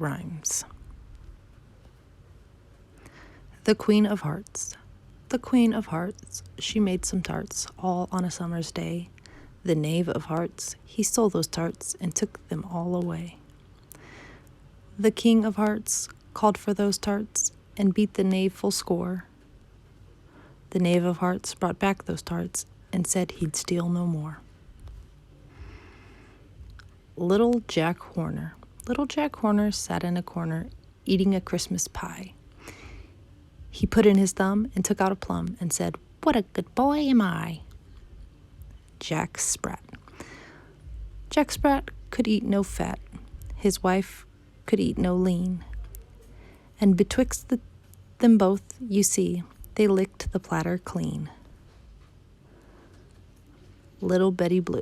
rhymes. The Queen of Hearts. The Queen of Hearts, she made some tarts, all on a summer's day. The Knave of Hearts, he stole those tarts and took them all away. The King of Hearts called for those tarts and beat the knave full score. The Knave of Hearts brought back those tarts and said he'd steal no more. Little Jack Horner. Little Jack Horner sat in a corner eating a Christmas pie. He put in his thumb and took out a plum and said, "What a good boy am I." Jack Sprat. Jack Sprat could eat no fat. His wife could eat no lean. And betwixt them both, you see, they licked the platter clean. Little Betty Blue.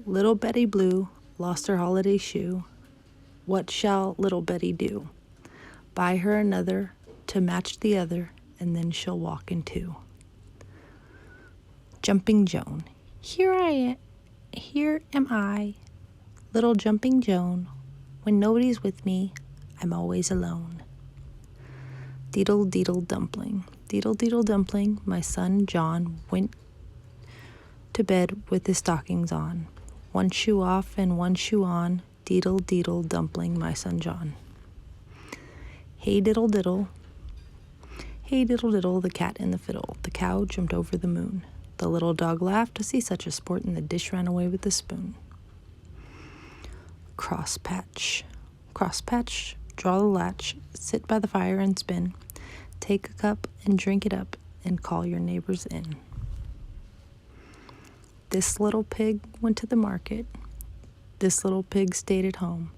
Little Betty Blue lost her holiday shoe. What shall little Betty do? Buy her another to match the other, and then she'll walk in two. Jumping Joan. Here am I, little Jumping Joan. When nobody's with me, I'm always alone. Deedle Deedle Dumpling. Deedle Deedle Dumpling, my son John went to bed with his stockings on. One shoe off and one shoe on. Deedle Deedle Dumpling, my son John. Hey diddle diddle. Hey diddle diddle, the cat and the fiddle. The cow jumped over the moon. The little dog laughed to see such a sport, and the dish ran away with the spoon. Crosspatch. Crosspatch, draw the latch, sit by the fire and spin. Take a cup and drink it up, and call your neighbors in. This little pig went to the market. This little pig stayed at home.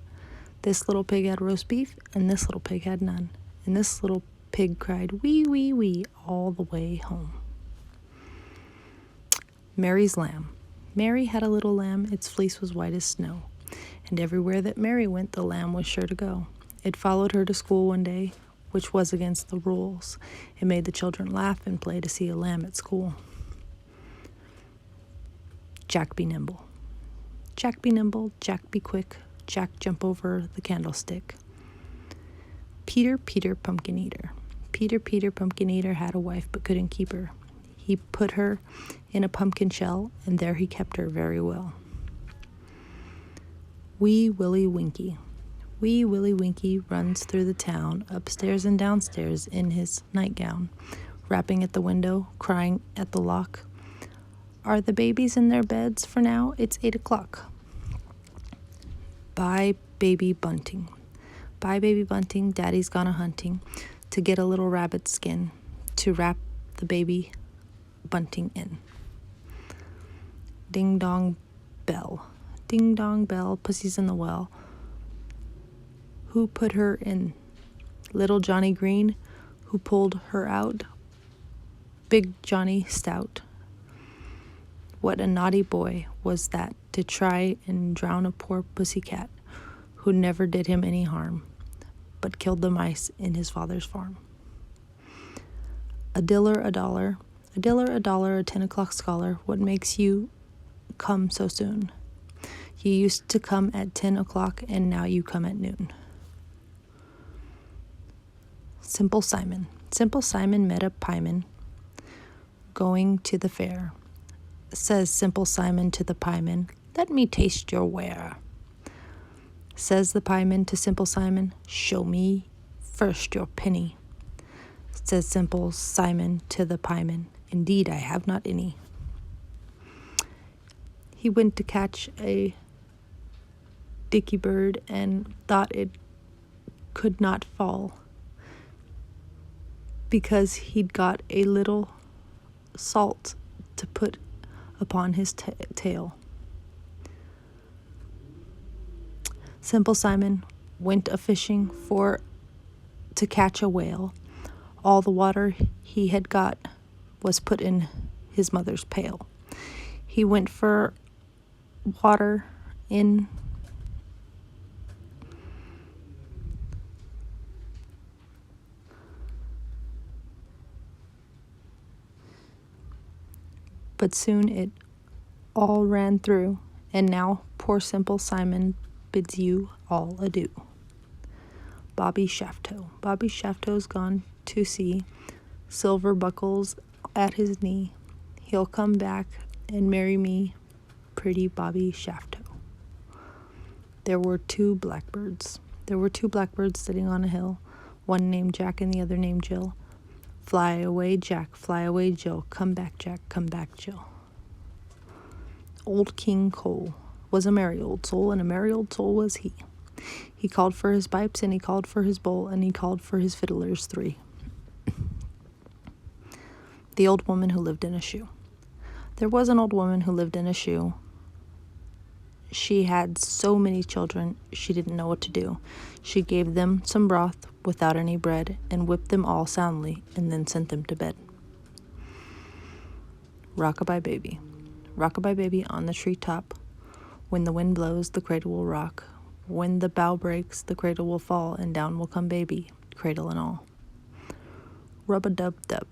This little pig had roast beef, and this little pig had none. And this little pig cried, wee, wee, wee, all the way home. Mary's Lamb. Mary had a little lamb, its fleece was white as snow. And everywhere that Mary went, the lamb was sure to go. It followed her to school one day, which was against the rules. It made the children laugh and play to see a lamb at school. Jack be nimble. Jack be nimble, Jack be quick, Jack jump over the candlestick. Peter, Peter, pumpkin eater. Peter, Peter, pumpkin eater had a wife but couldn't keep her. He put her in a pumpkin shell, and there he kept her very well. Wee Willie Winkie. Wee Willie Winkie runs through the town, upstairs and downstairs in his nightgown, rapping at the window, crying at the lock. Are the babies in their beds for now? It's 8 o'clock. Bye, baby bunting. Bye, baby bunting, daddy's gone a-hunting to get a little rabbit skin to wrap the baby bunting in. Ding dong bell. Ding dong bell, pussy's in the well. Who put her in? Little Johnny Green. Who pulled her out? Big Johnny Stout. What a naughty boy was that to try and drown a poor pussycat who never did him any harm, but killed the mice in his father's farm. A diller, a dollar. A diller, a dollar, a 10 o'clock scholar. What makes you come so soon? You used to come at 10 o'clock, and now you come at noon. Simple Simon. Simple Simon met a pieman going to the fair. Says Simple Simon to the pieman, let me taste your ware. Says the pieman to Simple Simon, show me first your penny. Says Simple Simon to the pieman, indeed I have not any. He went to catch a dicky bird and thought it could not fall because he'd got a little salt to put upon his tail. Simple Simon went a-fishing to catch a whale. All the water he had got was put in his mother's pail. He went for water in but soon it all ran through, and now poor Simple Simon bids you all adieu. Bobby Shafto. Bobby Shafto's gone to sea, silver buckles at his knee. He'll come back and marry me, pretty Bobby Shafto. There were two blackbirds. There were two blackbirds sitting on a hill, one named Jack and the other named Jill. Fly away, Jack, fly away, Jill. Come back, Jack, come back, Jill. Old King Cole was a merry old soul, and a merry old soul was he. He called for his pipes, and he called for his bowl, and he called for his fiddlers 3. The old woman who lived in a shoe. There was an old woman who lived in a shoe. She had so many children, she didn't know what to do. She gave them some broth without any bread, and whipped them all soundly, and then sent them to bed. Rock-a-bye baby. Rock-a-bye baby on the treetop. When the wind blows, the cradle will rock. When the bough breaks, the cradle will fall, and down will come baby, cradle and all. Rub-a-dub-dub.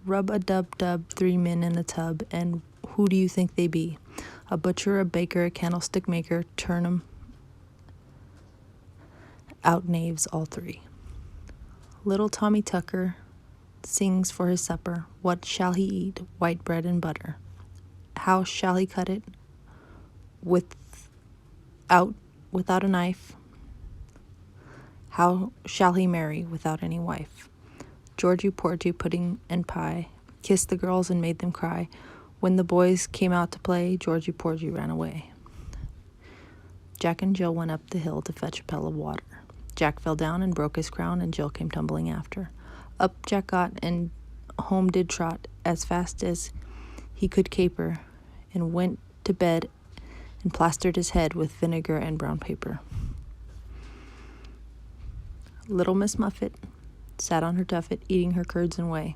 Rub-a-dub-dub, 3 men in a tub, and who do you think they be? A butcher, a baker, a candlestick maker, turn 'em out knaves all 3. Little Tommy Tucker sings for his supper. What shall he eat? White bread and butter. How shall he cut it? Without a knife. How shall he marry without any wife? Georgie Porgy, pudding and pie, kissed the girls and made them cry. When the boys came out to play, Georgie Porgy ran away. Jack and Jill went up the hill to fetch a pail of water. Jack fell down and broke his crown, and Jill came tumbling after. Up Jack got, and home did trot, as fast as he could caper, and went to bed and plastered his head with vinegar and brown paper. Little Miss Muffet sat on her tuffet, eating her curds and whey.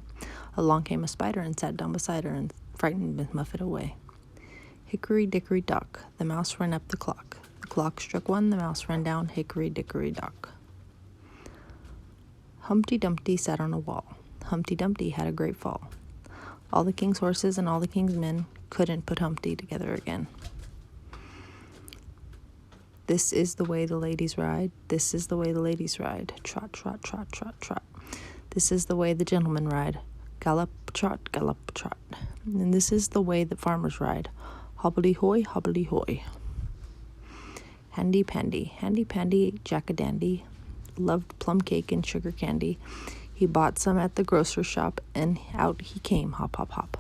Along came a spider and sat down beside her, and frightened Miss Muffet away. Hickory dickory dock, the mouse ran up the clock. The clock struck 1, the mouse ran down, hickory dickory dock. Humpty Dumpty sat on a wall. Humpty Dumpty had a great fall. All the king's horses and all the king's men couldn't put Humpty together again. This is the way the ladies ride. This is the way the ladies ride. Trot, trot, trot, trot, trot. This is the way the gentlemen ride. Gallop, trot, gallop, trot. And this is the way the farmers ride. Hobbledy-hoy, hobbledy-hoy. Handy-pandy, Jack-a-dandy loved plum cake and sugar candy. He bought some at the grocer's shop, and out he came, hop, hop, hop.